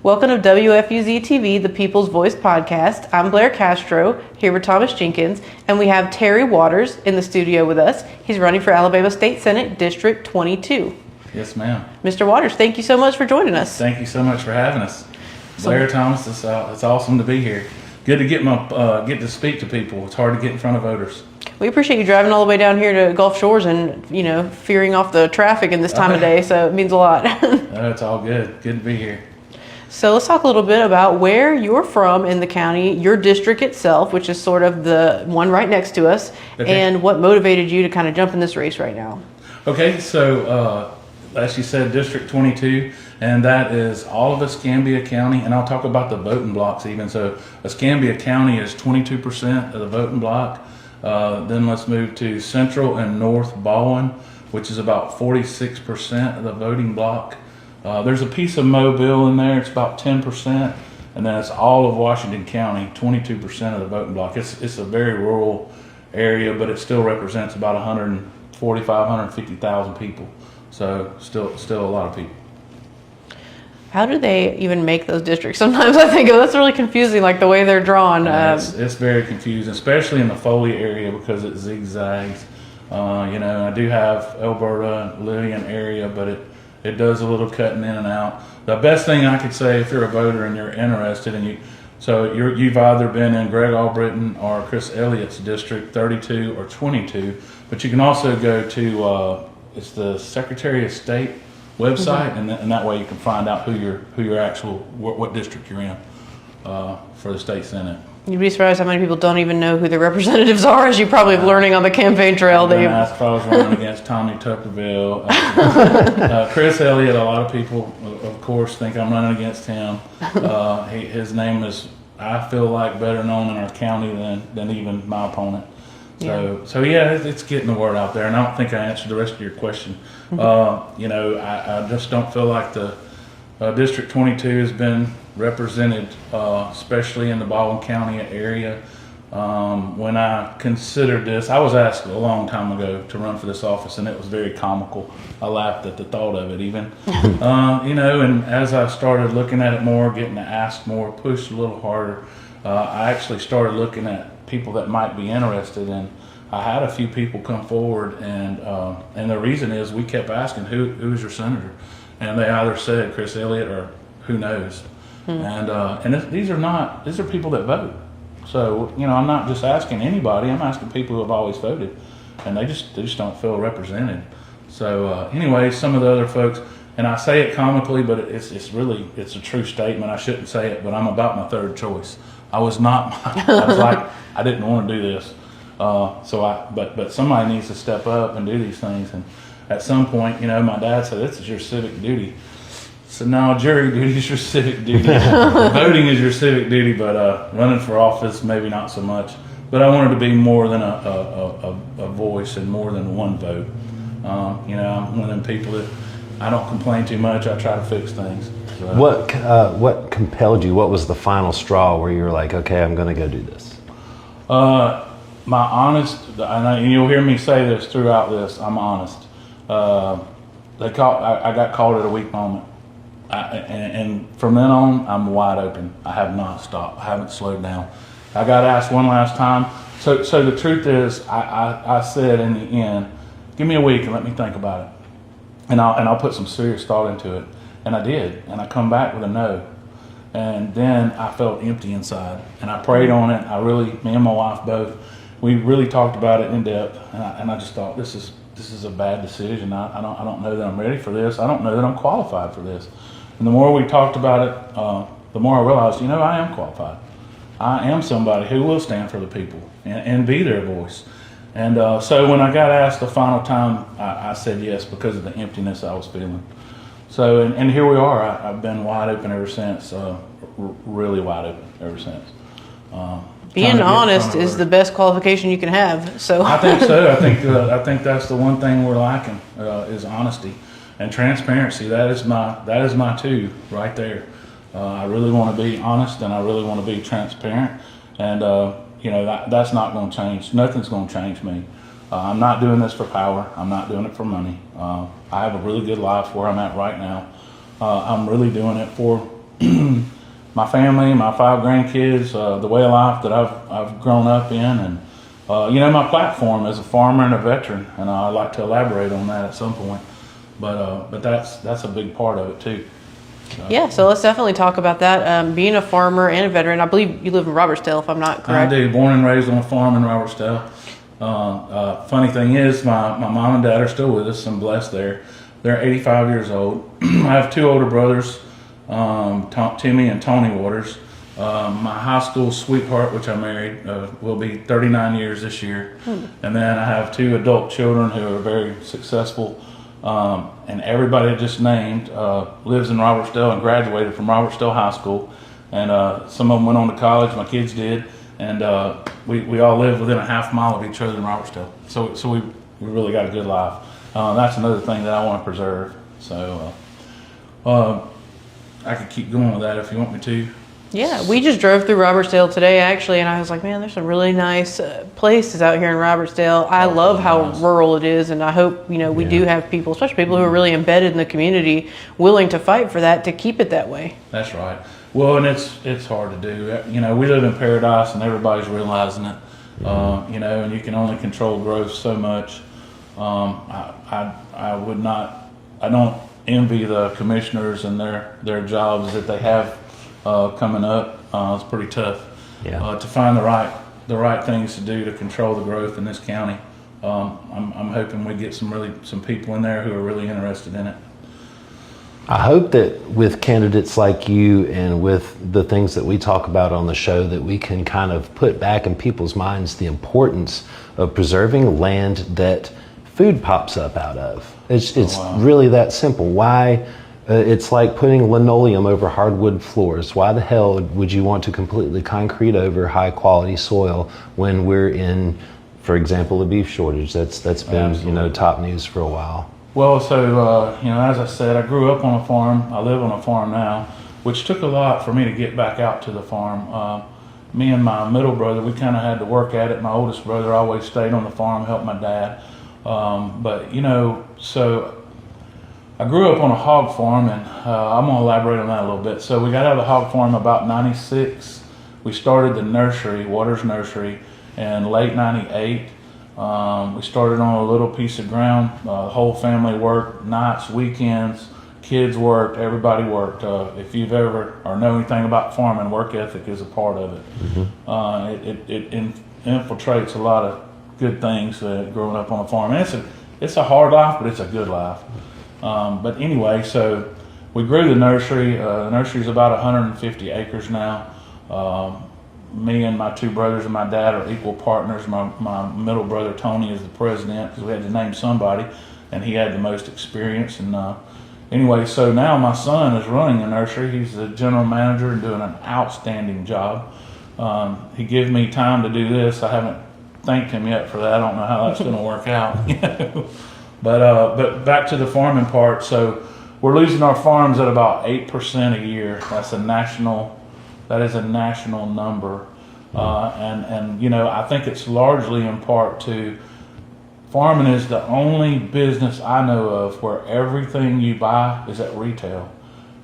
Welcome to WFUZ-TV, the People's Voice podcast. I'm Blair Castro, here with Thomas Jenkins, and we have Terry Waters in the studio with us. He's running for Alabama State Senate, District 22. Yes, ma'am. Mr. Waters, thank you so much for joining us. Thank you so much for having us. Blair, Thomas, it's awesome to be here. Good to get to speak to people. It's hard to get in front of voters. We appreciate you driving all the way down here to Gulf Shores and, fearing off the traffic in this time of day, so it means a lot. No, it's all good. Good to be here. So let's talk a little bit about where you're from in the county, your district itself, which is sort of the one right next to us, and what motivated you to kind of jump in this race right now. Okay, so as you said, District 22, and that is all of Escambia County, and I'll talk about the voting blocks even. So Escambia County is 22% of the voting block. Then let's move to Central and North Baldwin, which is about 46% of the voting block. There's a piece of Mobile in there, it's about 10%, and then it's all of Washington County, 22% of the voting block. It's a very rural area, but it still represents about 145,000, 150,000 people. So still a lot of people. How do they even make those districts? Sometimes I think that's really confusing, like the way they're drawn. It's very confusing, especially in the Foley area because it zigzags. I do have Alberta, Lillian area, but it does a little cutting in and out. The best thing I could say if you're a voter and you're interested and you've either been in Greg Albritton or Chris Elliott's district 32 or 22, but you can also go to it's the Secretary of State website, and that way you can find out what district you're in for the state senate. You'd be surprised how many people don't even know who their representatives are, as you probably are learning on the campaign trail. I asked if I was running against Tommy Tuckerville. Chris Elliott, a lot of people, of course, think I'm running against him. His name is, I feel like, better known in our county than even my opponent. So it's getting the word out there, and I don't think I answered the rest of your question. I just don't feel like the District 22 has been represented, especially in the Baldwin County area. When I considered this, I was asked a long time ago to run for this office, and it was very comical. I laughed at the thought of it even. And as I started looking at it more, getting asked more, pushed a little harder, I actually started looking at people that might be interested, and I had a few people come forward, and the reason is we kept asking who's your senator, and they either said Chris Elliott or who knows. These are people that vote. So I'm not just asking anybody. I'm asking people who have always voted, and they just don't feel represented. So anyway, some of the other folks, and I say it comically, but it's a true statement. I shouldn't say it, but I'm about my third choice. I was like, I didn't want to do this. But somebody needs to step up and do these things. And at some point, my dad said, this is your civic duty. So now jury duty is your civic duty. Voting is your civic duty, but running for office, maybe not so much. But I wanted to be more than a voice and more than one vote. I'm one of them people that I don't complain too much. I try to fix things. So. What compelled you? What was the final straw where you were like, okay, I'm going to go do this? My honest, and you'll hear me say this throughout this, I'm honest. I got called at a weak moment. And from then on, I'm wide open. I have not stopped. I haven't slowed down. I got asked one last time. So the truth is, I said in the end, give me a week and let me think about it. And I'll put some serious thought into it. And I did. And I come back with a no. And then I felt empty inside. And I prayed on it. Me and my wife both, we really talked about it in depth. And I just thought, this is a bad decision. I don't know that I'm ready for this. I don't know that I'm qualified for this. And the more we talked about it, the more I realized, I am qualified. I am somebody who will stand for the people and be their voice. And so when I got asked the final time, I said yes because of the emptiness I was feeling. So, and here we are. I've been wide open ever since, really wide open ever since. Being honest is the best qualification you can have. So I think so. I think that's the one thing we're lacking is honesty and transparency. That is my two right there. I really want to be honest, and I really want to be transparent, and that's not going to change. Nothing's going to change me. I'm not doing this for power. I'm not doing it for money. I have a really good life where I'm at right now. I'm really doing it for my family, my 5 grandkids, the way of life that I've grown up in, and my platform as a farmer and a veteran, and I'd like to elaborate on that at some point. But that's a big part of it too. Yeah, so let's definitely talk about that. Being a farmer and a veteran, I believe you live in Robertsdale, if I'm not correct. I do. Born and raised on a farm in Robertsdale. Funny thing is, my mom and dad are still with us. I'm blessed there. They're 85 years old. I have 2 older brothers, Timmy and Tony Waters. My high school sweetheart, which I married, will be 39 years this year. And then I have 2 adult children who are very successful. And everybody I just named lives in Robertsdale and graduated from Robertsdale High School. And some of them went on to college, my kids did. And we all live within a half mile of each other in Robertsdale. So we really got a good life. That's another thing that I want to preserve. So I could keep going with that if you want me to. Yeah, we just drove through Robertsdale today, actually, and I was like, man, there's some really nice places out here in Robertsdale. I love how rural it is, and I hope, we do have people, especially people who are really embedded in the community, willing to fight for that, to keep it that way. That's right. Well, and it's hard to do. We live in paradise, and everybody's realizing it. And you can only control growth so much. I don't envy the commissioners and their jobs that they have coming up. It's pretty tough to find the right things to do to control the growth in this county. I'm hoping we get some people in there who are really interested in it. I hope that with candidates like you and with the things that we talk about on the show, that we can kind of put back in people's minds the importance of preserving land that food pops up out of. It's really that simple. Why? It's like putting linoleum over hardwood floors. Why the hell would you want to completely concrete over high quality soil when we're in, for example, a beef shortage? That's been Absolutely. Top news for a while. Well, so as I said, I grew up on a farm. I live on a farm now, which took a lot for me to get back out to the farm. Me and my middle brother, we kind of had to work at it. My oldest brother always stayed on the farm, helped my dad. So I grew up on a hog farm, and I'm going to elaborate on that a little bit. So we got out of the hog farm about 96. We started the nursery, Waters Nursery, in late 98. We started on a little piece of ground. The whole family worked, nights, weekends, kids worked, everybody worked. If you've ever or know anything about farming, work ethic is a part of it. Mm-hmm. It infiltrates a lot of good things growing up on a farm. And it's a hard life, but it's a good life. But anyway, so we grew the nursery. The nursery's about 150 acres now. Me and my 2 brothers and my dad are equal partners. My middle brother Tony is the president, because we had to name somebody, and he had the most experience. And anyway, so now my son is running the nursery. He's the general manager and doing an outstanding job. He gave me time to do this. I haven't thanked him yet for that. I don't know how that's going to work out. But back to the farming part. So we're losing our farms at about 8% a year. That is a national number. And I think it's largely in part to farming is the only business I know of where everything you buy is at retail.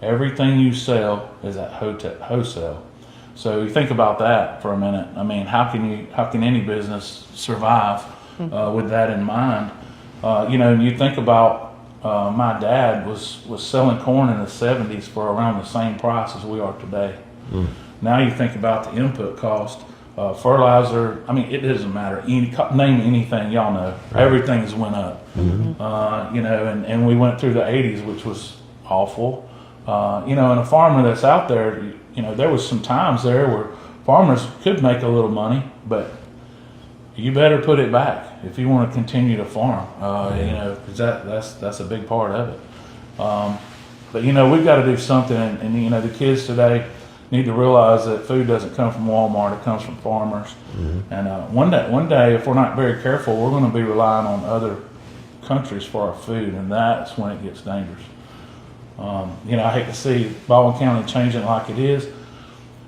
Everything you sell is at wholesale. So you think about that for a minute. I mean, how can any business survive with that in mind? You think about my dad was selling corn in the 70s for around the same price as we are today. Now you think about the input cost, fertilizer. I mean, it doesn't matter. Name anything, y'all know. Right. Everything's went up. Mm-hmm. And we went through the 80s, which was awful. And a farmer that's out there, there was some times there where farmers could make a little money, but you better put it back if you want to continue to farm. Because that's a big part of it. But we've got to do something, and the kids today need to realize that food doesn't come from Walmart; it comes from farmers. Mm-hmm. And one day, if we're not very careful, we're going to be relying on other countries for our food, and that's when it gets dangerous. I hate to see Baldwin County changing like it is.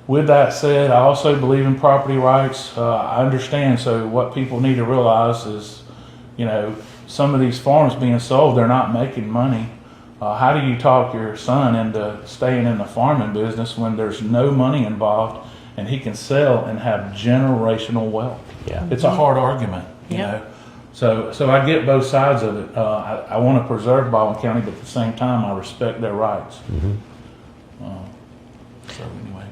With that said, I also believe in property rights. I understand. So what people need to realize is, some of these farms being sold, they're not making money. how do you talk your son into staying in the farming business when there's no money involved and he can sell and have generational wealth? Yeah. It's a hard argument, you know. So I get both sides of it. I want to preserve Baldwin County, but at the same time, I respect their rights. So anyway.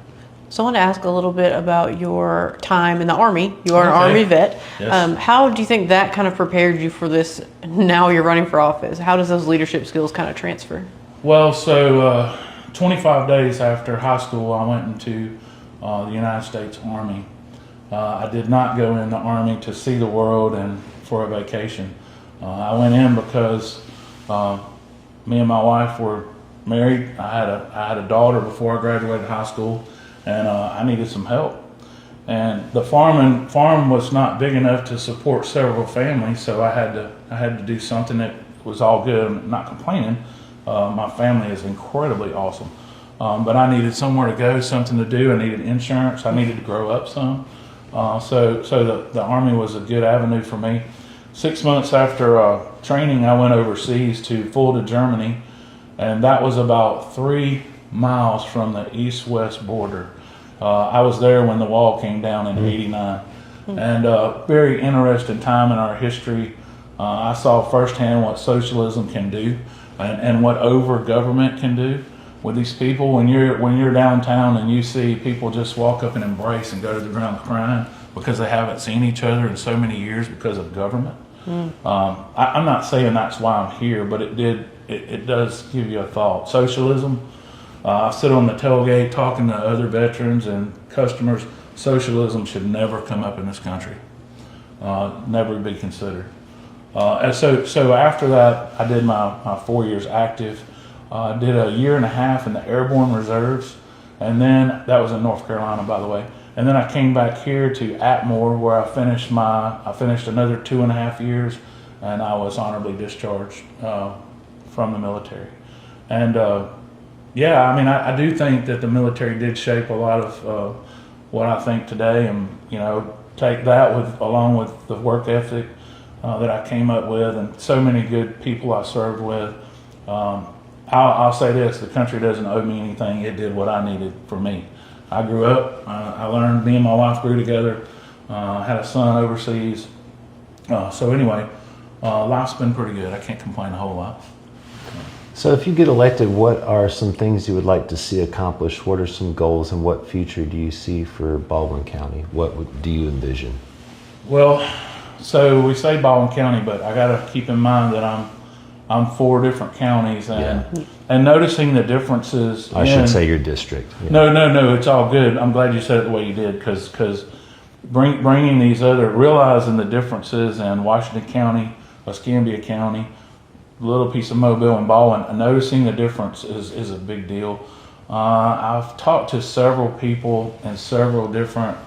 So I want to ask a little bit about your time in the Army. You are an Okay. Army vet. Yes. How do you think that kind of prepared you for this? Now you're running for office. How does those leadership skills kind of transfer? Well, so 25 days after high school, I went into the United States Army. I did not go in the Army to see the world and for a vacation. I went in because me and my wife were married. I had a daughter before I graduated high school, and I needed some help. And the farm was not big enough to support several families, so I had to do something that was all good. I'm not complaining. My family is incredibly awesome, but I needed somewhere to go, something to do. I needed insurance. I needed to grow up some. So the Army was a good avenue for me. 6 months after training, I went overseas to Fulda, Germany, and that was about 3 miles from the east-west border. I was there when the wall came down in '89, and very interesting time in our history. I saw firsthand what socialism can do, and what over-government can do with these people. When you're downtown and you see people just walk up and embrace and go to the ground crying because they haven't seen each other in so many years because of government. I'm not saying that's why I'm here, but it does give you a thought. Socialism. I sit on the tailgate talking to other veterans and customers. Socialism should never come up in this country. Never be considered. And so after that, I did my 4 years active. I did a year and a half in the Airborne Reserves, and then that was in North Carolina, by the way. And then I came back here to Atmore, where I finished another 2.5 years, and I was honorably discharged from the military. And yeah, I mean, I do think that the military did shape a lot of what I think today, and take that along with the work ethic that I came up with, and so many good people I served with. I'll say this: the country doesn't owe me anything. It did what I needed for me. I grew up. I learned. Me and my wife grew together. Had a son overseas. So anyway, life's been pretty good. I can't complain a whole lot. So if you get elected, what are some things you would like to see accomplished? What are some goals, and what future do you see for Baldwin County? Do you envision? Well, so we say Baldwin County, but I got to keep in mind that I'm 4 different counties, and noticing the differences. I should say your district. Yeah. No, it's all good. I'm glad you said it the way you did, because bringing these realizing the differences in Washington County, Escambia County, little piece of Mobile and Baldwin, and noticing the difference is a big deal. I've talked to several people in several different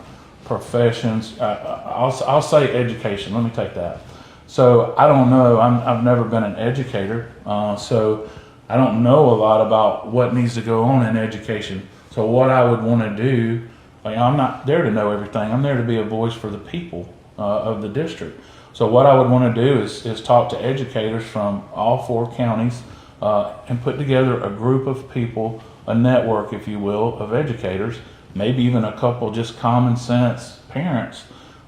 professions. I'll say education. Let me take that. So I don't know. I've never been an educator, so I don't know a lot about what needs to go on in education. So what I would want to do, I'm not there to know everything. I'm there to be a voice for the people of the district. So what I would want to do is talk to educators from all 4 counties and put together a group of people, a network, if you will, of educators, maybe even a couple just common sense parents.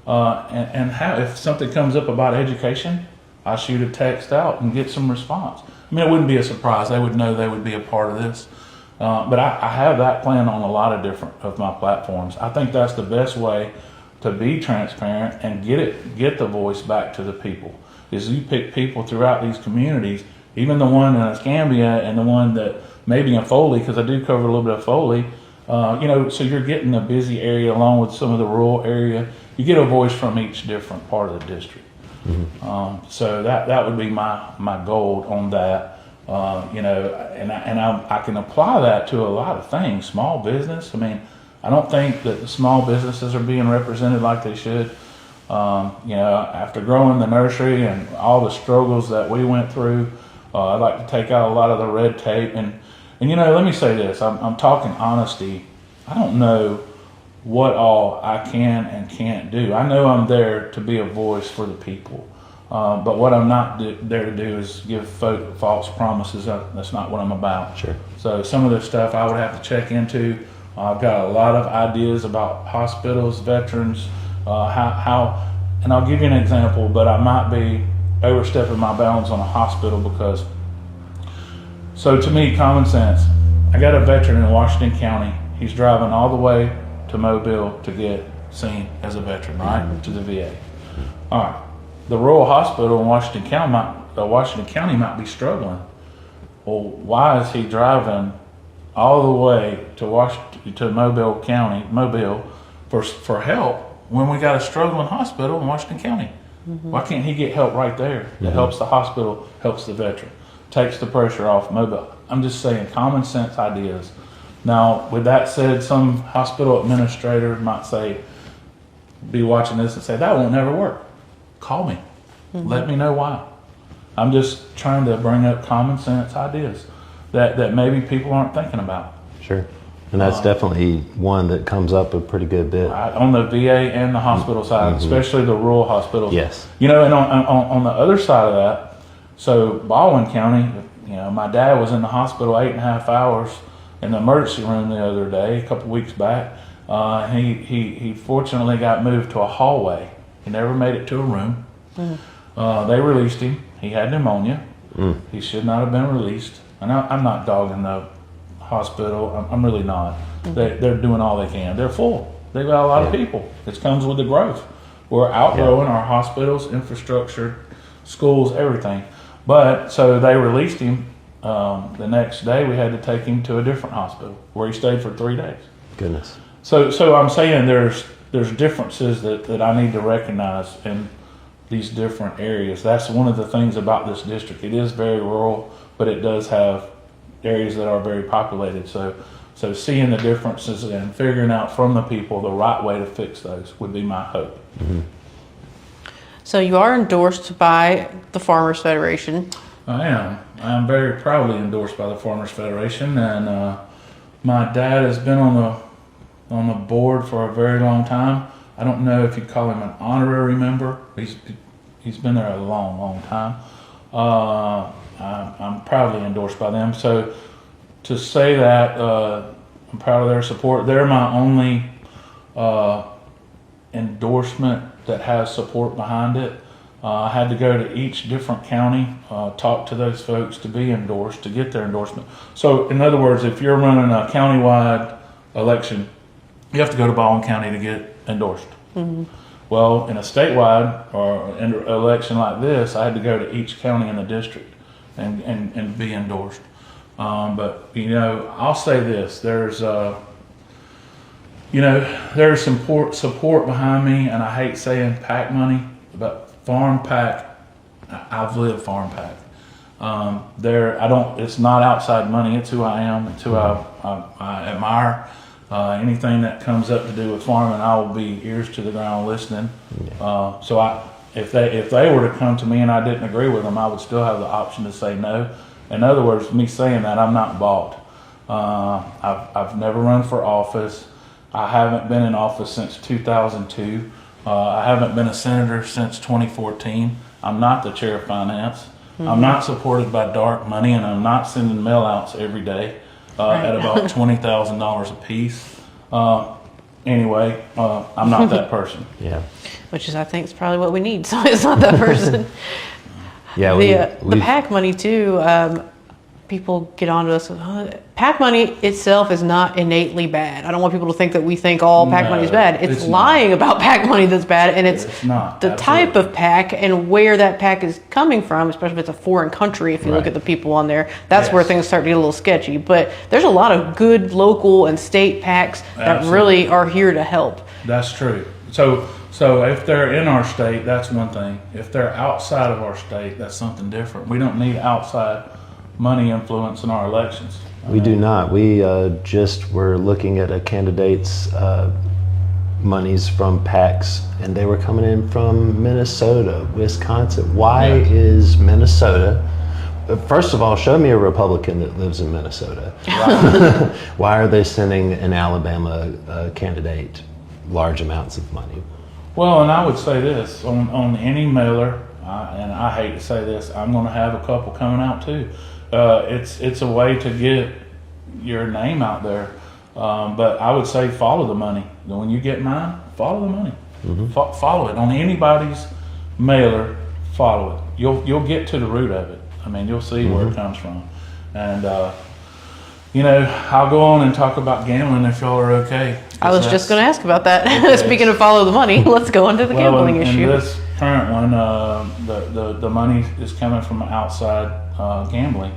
And if something comes up about education, I shoot a text out and get some response. I mean, it wouldn't be a surprise. They would know they would be a part of this. But I have that plan on a lot of different of my platforms. I think that's the best way to be transparent and get the voice back to the people. Is you pick people throughout these communities, even the one in Escambia and the one that maybe in Foley, because I do cover a little bit of Foley. So you're getting the busy area along with some of the rural area. You get a voice from each different part of the district. Mm-hmm. So that would be my goal on that. And I can apply that to a lot of things. Small business. I mean, I don't think that the small businesses are being represented like they should. After growing the nursery and all the struggles that we went through, I'd like to take out a lot of the red tape. And let me say this, I'm talking honesty. I don't know what all I can and can't do. I know I'm there to be a voice for the people. But what I'm not there to do is give folk false promises. That's not what I'm about. Sure. So some of the stuff I would have to check into. I've got a lot of ideas about hospitals, veterans, how, and I'll give you an example, but I might be overstepping my bounds on a hospital because, so to me, common sense, I got a veteran in Washington County. He's driving all the way to Mobile to get seen as a veteran, right, to the VA. All right. The rural hospital in Washington County might be struggling. Well, why is he driving all the way to Mobile County, for help when we got a struggling hospital in Washington County? Why can't he get help right there? That helps the hospital, helps the veteran, takes the pressure off Mobile. I'm just saying common sense ideas. Now, with that said, some hospital administrator might be watching this and say, that won't never work. Call me. Let me know why. I'm just trying to bring up common sense ideas that maybe people aren't thinking about. Sure. And that's definitely one that comes up a pretty good bit. On the VA and the hospital side, especially the rural hospitals. Yes. You know, and on the other side of that, so Baldwin County, you know, my dad was in the hospital 8.5 hours in the emergency room the other day, a couple weeks back. He fortunately got moved to a hallway. He never made it to a room. They released him. He had pneumonia. He should not have been released. And I'm not dogging the hospital. I'm really not. They're doing all they can. They're full. They've got a lot of people. It comes with the growth. We're outgrowing our hospitals, infrastructure, schools, everything. But so they released him. The next day we had to take him to a different hospital where he stayed for 3 days. Goodness. So I'm saying there's differences that I need to recognize in these different areas. That's one of the things about this district. It is very rural, but it does have areas that are very populated. So seeing the differences and figuring out from the people the right way to fix those would be my hope. So you are endorsed by the Farmers Federation. I am very proudly endorsed by the Farmers Federation, and my dad has been on the board for a very long time. I don't know if you call him an honorary member. He's been there a long time. I'm proudly endorsed by them. So to say that I'm proud of their support, they're my only endorsement that has support behind it. I had to go to each different county, talk to those folks to be endorsed, to get their endorsement. So in other words, if you're running a countywide election, you have to go to Baldwin County to get endorsed. Well, in a statewide or election like this, I had to go to each county in the district and be endorsed. But you know, I'll say this: there's support behind me, and I hate saying PAC money, but farm PAC. I've lived farm PAC. It's not outside money. It's who I am. It's who I admire. Anything that comes up to do with farming, I will be ears to the ground listening. If they were to come to me and I didn't agree with them, I would still have the option to say no. In other words, me saying that, I'm not bought. I've never run for office. I haven't been in office since 2002. I haven't been a senator since 2014. I'm not the chair of finance. I'm not supported by dark money, and I'm not sending mail-outs every day. At about $20,000 a piece. Anyway, I'm not that person. Yeah. Which is, I think, is probably what we need. So it's not that person. Yeah. The PAC money too. People get onto us. PAC money itself is not innately bad. I don't want people to think that we think all PAC money is bad. It's lying about PAC money that's bad, and it's not. The type of PAC and where that PAC is coming from, especially if it's a foreign country. If you look at the people on there, that's where things start to get a little sketchy. But there's a lot of good local and state PACs that really are here to help. That's true. So if they're in our state, that's one thing. If they're outside of our state, that's something different. We don't need outside money influence in our elections. We do not. We just were looking at a candidate's monies from PACs, and they were coming in from Minnesota, Wisconsin. Why is Minnesota? First of all, show me a Republican that lives in Minnesota. Why are they sending an Alabama candidate large amounts of money? Well, and I would say this, on any mailer, and I hate to say this, I'm going to have a couple coming out too. It's a way to get your name out there. But I would say follow the money. When you get mine, follow the money. Follow it on anybody's mailer. Follow it. You'll get to the root of it. I mean, you'll see where it comes from. And I'll go on and talk about gambling if y'all are okay. I was just going to ask about that. Okay. Speaking of follow the money, let's go into the gambling issue. In this current one, the money is coming from outside gambling,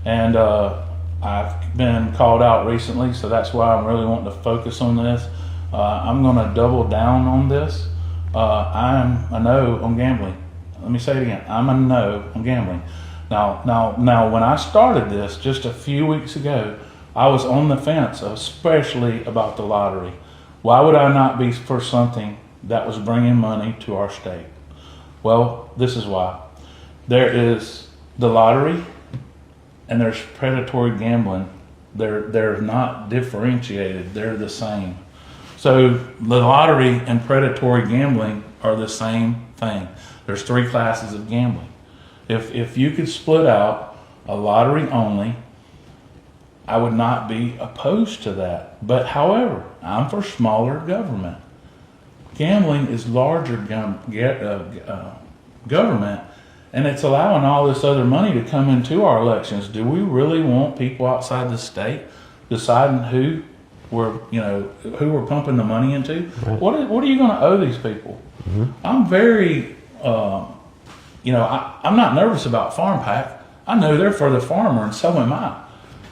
and I've been called out recently, so that's why I'm really wanting to focus on this. I'm going to double down on this. I'm a no on gambling. Let me say it again. I'm a no on gambling. Now, when I started this just a few weeks ago, I was on the fence, especially about the lottery. Why would I not be for something that was bringing money to our state? Well, this is why. There is the lottery and there's predatory gambling. They're not differentiated. They're the same. So the lottery and predatory gambling are the same thing. There's 3 classes of gambling. If you could split out a lottery only, I would not be opposed to that. But however, I'm for smaller government. Gambling is larger government, and it's allowing all this other money to come into our elections. Do we really want people outside the state deciding who we're pumping the money into? Right. What are you going to owe these people? I'm very, I'm not nervous about Farm Pack. I know they're for the farmer, and so am I.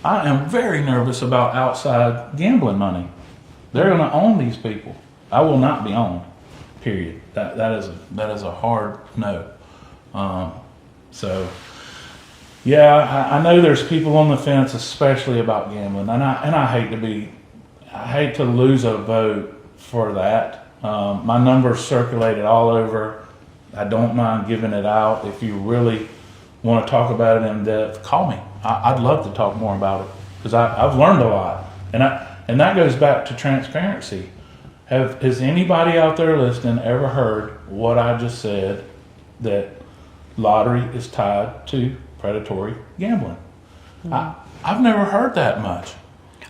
I am very nervous about outside gambling money. They're going to own these people. I will not be owned. Period. That is a hard no. I know there's people on the fence, especially about gambling, and I hate to lose a vote for that. My number's circulated all over. I don't mind giving it out. If you really want to talk about it in depth, call me. I'd love to talk more about it because I've learned a lot, and that goes back to transparency. Has anybody out there listening ever heard what I just said, that lottery is tied to predatory gambling? I've never heard that much.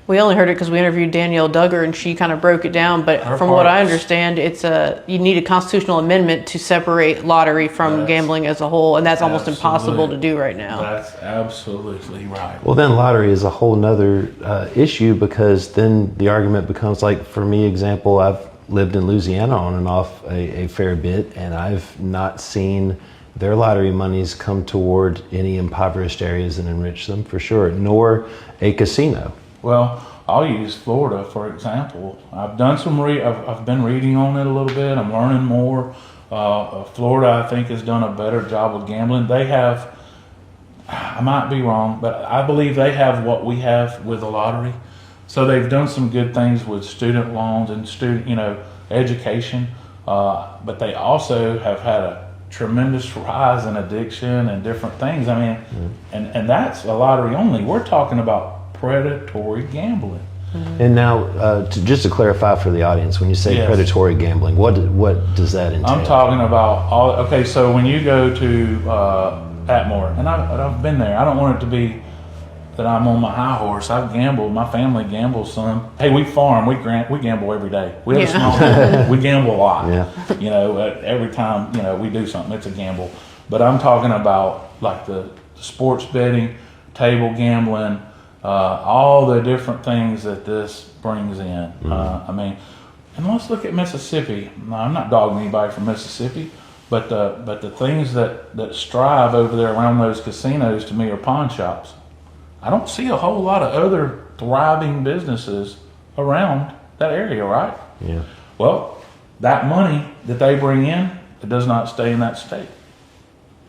We only heard it because we interviewed Danielle Duggar, and she kind of broke it down. But from what I understand, you need a constitutional amendment to separate lottery from gambling as a whole, and that's almost impossible to do right now. That's absolutely right. Well, then lottery is a whole nother issue, because then the argument becomes, like, for me, example, I've lived in Louisiana on and off a fair bit, and I've not seen their lottery monies come toward any impoverished areas and enrich them, for sure, nor a casino. Well, I'll use Florida for example. I've done I've been reading on it a little bit. I'm learning more. Florida, I think, has done a better job with gambling. They have, I might be wrong, but I believe they have what we have with the lottery. So they've done some good things with student loans and education. But they also have had a tremendous rise in addiction and different things. I mean, and that's a lottery only. We're talking about predatory gambling. And now, just to clarify for the audience, when you say predatory gambling, what does that entail? I'm talking about so when you go to Atmore, and I've been there. I don't want it to be that I'm on my high horse. I've gambled. My family gambles some. Hey, we farm. We gamble every day. We have a small family. We gamble a lot. Yeah. Every time we do something, it's a gamble. But I'm talking about like the sports betting, table gambling, all the different things that this brings in. And let's look at Mississippi. Now, I'm not dogging anybody from Mississippi, but the things that strive over there around those casinos, to me, are pawn shops. I don't see a whole lot of other thriving businesses around that area, right? Yeah. Well, that money that they bring in, it does not stay in that state.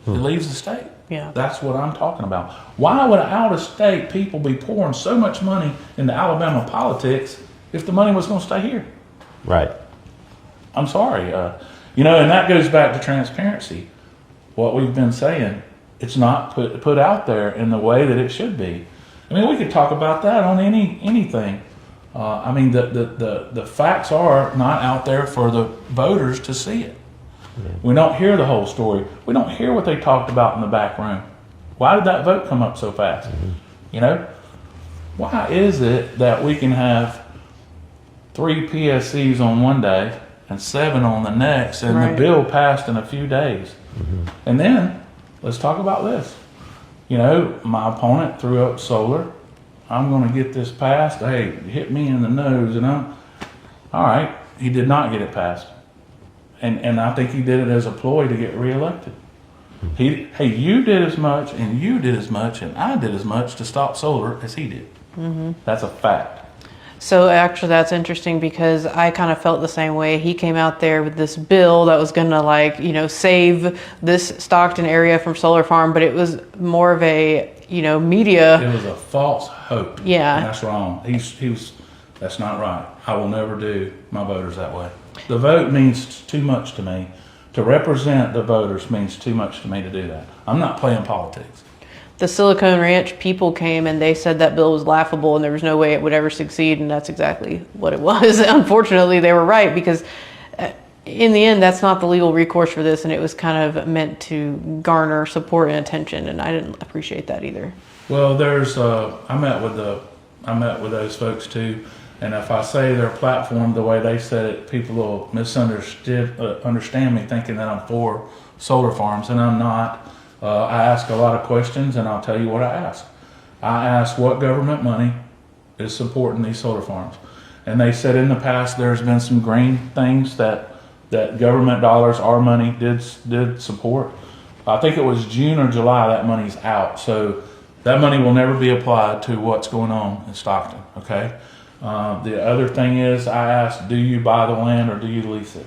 It leaves the state. Yeah. That's what I'm talking about. Why would out-of-state people be pouring so much money into Alabama politics if the money was going to stay here? Right. I'm sorry. And that goes back to transparency. What we've been saying, it's not put out there in the way that it should be. I mean, we could talk about that on anything. The facts are not out there for the voters to see it. We don't hear the whole story. We don't hear what they talked about in the back room. Why did that vote come up so fast? You know, why is it that we can have 3 PSCs on one day and 7 on the next, and the bill passed in a few days? And then let's talk about this. You know, my opponent threw up solar. I'm going to get this passed. Hey, hit me in the nose, and all right. He did not get it passed, and I think he did it as a ploy to get reelected. Hey, you did as much, and you did as much, and I did as much to stop solar as he did. That's a fact. So actually that's interesting because I kind of felt the same way. He came out there with this bill that was going to, like, you know, save this Stockton area from solar farm, but it was more of a, you know, media. It was a false hope. Yeah. And that's wrong. He was, that's not right. I will never do my voters that way. The vote means too much to me. To represent the voters means too much to me to do that. I'm not playing politics. The Silicon Ranch people came and they said that bill was laughable and there was no way it would ever succeed, and that's exactly what it was. Unfortunately, they were right, because in the end, that's not the legal recourse for this, and it was kind of meant to garner support and attention, and I didn't appreciate that either. Well, there's I met with those folks too, and if I say their platform the way they said it, people will understand me thinking that I'm for solar farms, and I'm not. I ask a lot of questions, and I'll tell you what I ask. I ask what government money is supporting these solar farms. And they said in the past there's been some green things that government dollars, our money, did support. I think it was June or July that money's out. So that money will never be applied to what's going on in Stockton, okay? The other thing is, I asked, do you buy the land or do you lease it?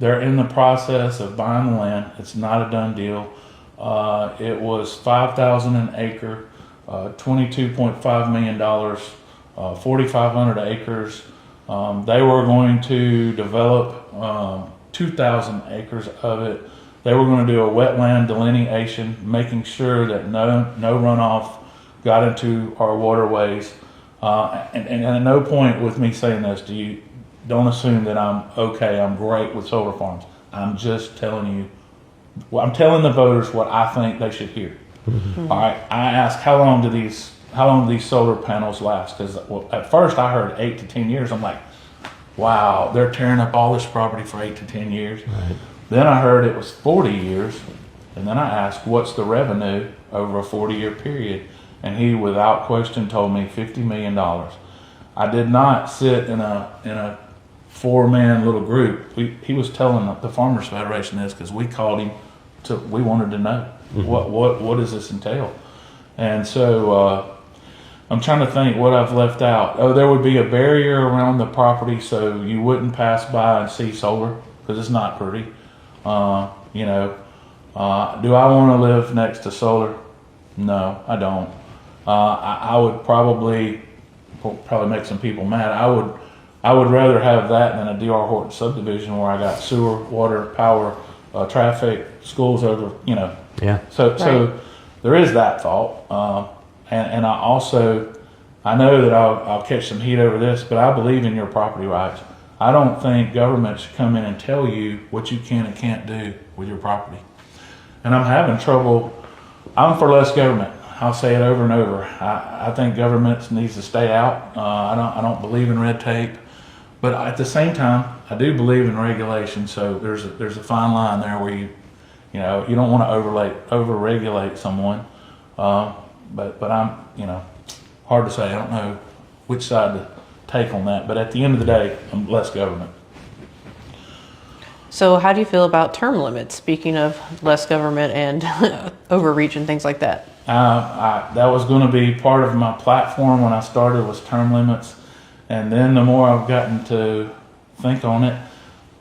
They're in the process of buying the land. It's not a done deal. It was $5,000 an acre, $22.5 million, 4,500 acres. They were going to develop 2,000 acres of it. They were going to do a wetland delineation, making sure that no runoff got into our waterways. And at no point with me saying this, don't assume that I'm great with solar farms. I'm just telling you. Well, I'm telling the voters what I think they should hear. All right. I asked, how long do these solar panels last? Because at first I heard 8 to 10 years. I'm like, wow, they're tearing up all this property for 8 to 10 years. Right. Then I heard it was 40 years, and then I asked, what's the revenue over a 40-year period? And he, without question, told me $50 million. I did not sit in a 4-man little group. He was telling the Farmers Federation this because we called him we wanted to know what does this entail. And so I'm trying to think what I've left out. Oh, there would be a barrier around the property so you wouldn't pass by and see solar because it's not pretty. Do I want to live next to solar? No, I don't. I would probably make some people mad. I would rather have that than a D.R. Horton subdivision where I got sewer, water, power, traffic, schools over, Yeah. So there is that thought. And I know that I'll catch some heat over this, but I believe in your property rights. I don't think government should come in and tell you what you can and can't do with your property. And I'm having trouble. I'm for less government. I'll say it over and over. I think government needs to stay out. I don't believe in red tape. But at the same time, I do believe in regulation. So there's a fine line there where you don't want to over-regulate someone. But I'm, hard to say. I don't know which side to take on that. But at the end of the day, I'm less government. So how do you feel about term limits, speaking of less government and overreach and things like that? That was going to be part of my platform when I started, was term limits. And then the more I've gotten to think on it,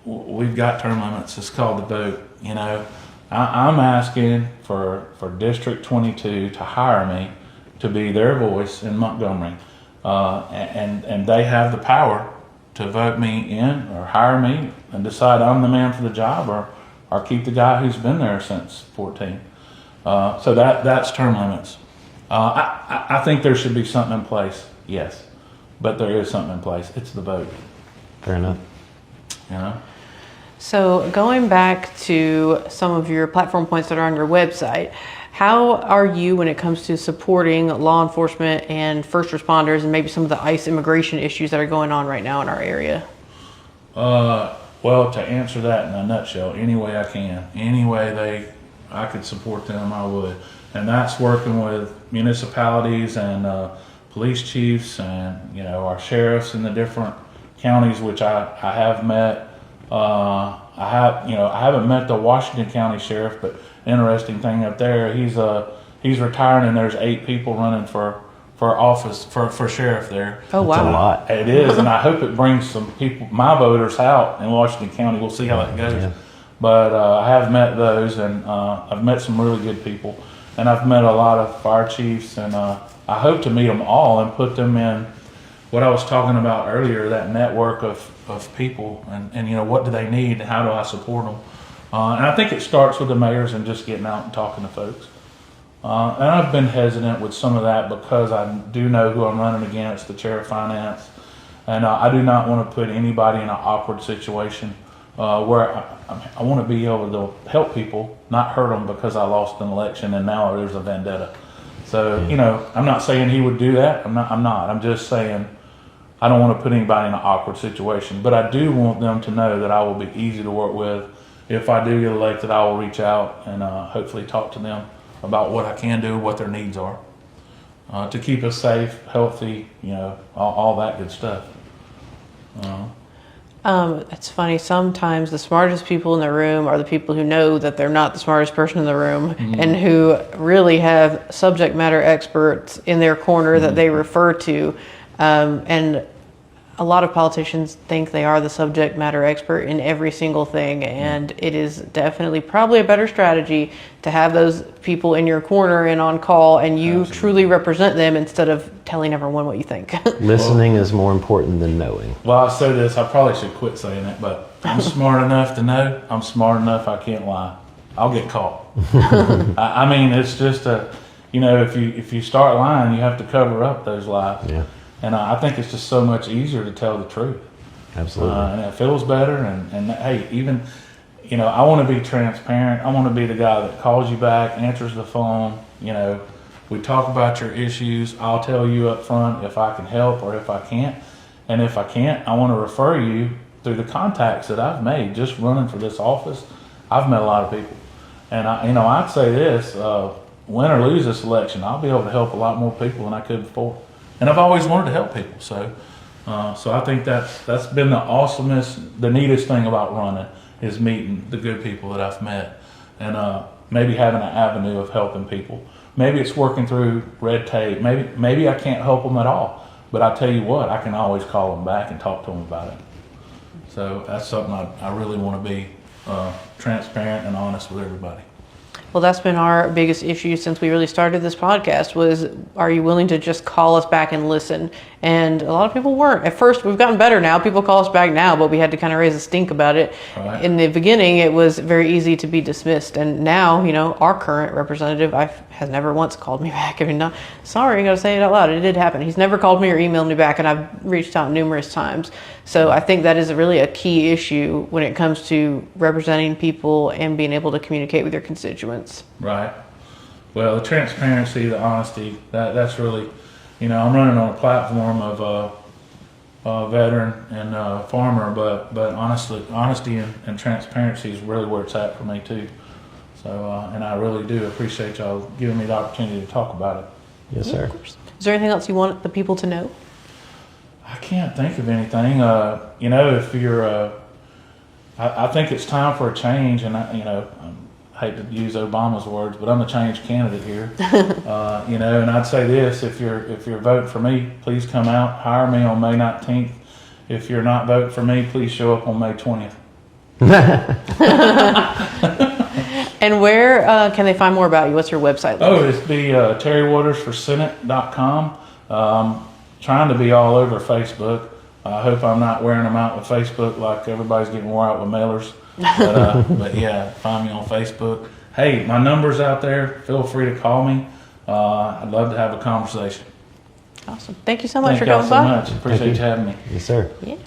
we've got term limits. It's called the vote. I'm asking for District 22 to hire me to be their voice in Montgomery. And they have the power to vote me in or hire me and decide I'm the man for the job or keep the guy who's been there since 14. So that's term limits. I think there should be something in place, yes. But there is something in place. It's the vote. Fair enough. So going back to some of your platform points that are on your website, how are you when it comes to supporting law enforcement and first responders and maybe some of the ICE immigration issues that are going on right now in our area? Well, to answer that in a nutshell, any way I can, any way I could support them, I would. And that's working with municipalities and police chiefs and, our sheriffs in the different counties, which I have met. I haven't met the Washington County Sheriff, but interesting thing up there, he's retiring and there's 8 people running for office for sheriff there. Oh, wow. That's a lot. It is, and I hope it brings some people, my voters, out in Washington County. We'll see how that goes. Yeah. But I have met those, and I've met some really good people, and I've met a lot of fire chiefs, and I hope to meet them all and put them in what I was talking about earlier, that network of people, and what do they need, and how do I support them? And I think it starts with the mayors and just getting out and talking to folks. And I've been hesitant with some of that because I do know who I'm running against, the chair of finance, and I do not want to put anybody in an awkward situation where I want to be able to help people, not hurt them because I lost an election and now there's a vendetta. So, I'm not saying he would do that. I'm not. I'm just saying I don't want to put anybody in an awkward situation, but I do want them to know that I will be easy to work with. If I do get elected, I will reach out and hopefully talk to them about what I can do, what their needs are, to keep us safe, healthy, all that good stuff. It's funny, sometimes the smartest people in the room are the people who know that they're not the smartest person in the room, and who really have subject matter experts in their corner that they refer to. And a lot of politicians think they are the subject matter expert in every single thing, and it is definitely probably a better strategy to have those people in your corner and on call, and you truly represent them instead of telling everyone what you think. Listening is more important than knowing. Well, I'll say this, I probably should quit saying it, but I'm smart enough to know, I'm smart enough I can't lie. I'll get caught. I mean, it's just if you start lying, you have to cover up those lies. Yeah. And I think it's just so much easier to tell the truth. Absolutely. And it feels better. And hey, even, I want to be transparent. I want to be the guy that calls you back, answers the phone. We talk about your issues. I'll tell you up front if I can help or if I can't. And if I can't, I want to refer you through the contacts that I've made just running for this office. I've met a lot of people. And I'd say this, win or lose this election, I'll be able to help a lot more people than I could before. And I've always wanted to help people, so I think that's been the awesomest, the neatest thing about running is meeting the good people that I've met, and maybe having an avenue of helping people. Maybe it's working through red tape. Maybe I can't help them at all, but I tell you what, I can always call them back and talk to them about it. So that's something I really want to be transparent and honest with everybody. Well, that's been our biggest issue since we really started this podcast was, are you willing to just call us back and listen? And a lot of people weren't. At first, we've gotten better now. People call us back now, but we had to kind of raise a stink about it. Right. In the beginning, it was very easy to be dismissed. And now, our current representative has never once called me back. I mean, sorry, I got to say it out loud. It did happen. He's never called me or emailed me back, and I've reached out numerous times. So I think that is really a key issue when it comes to representing people and being able to communicate with your constituents. Right. Well, the transparency, the honesty, that's really, I'm running on a platform of a veteran and a farmer, but honestly, honesty and transparency is really where it's at for me too. So, and I really do appreciate y'all giving me the opportunity to talk about it. Yes, sir. Is there anything else you want the people to know? I can't think of anything. If you're, I think it's time for a change, and I hate to use Obama's words, but I'm a change candidate here. And I'd say this: if you're voting for me, please come out, hire me on May 19th. If you're not voting for me, please show up on May 20th. And where can they find more about you? What's your website? It's terrywatersforsenate.com. Trying to be all over Facebook. I hope I'm not wearing them out with Facebook like everybody's getting wore out with mailers. But yeah, find me on Facebook. Hey, my number's out there. Feel free to call me. I'd love to have a conversation. Awesome. Thank you so much for coming by. Thank you so much. Appreciate you having me. Yes, sir. Yeah.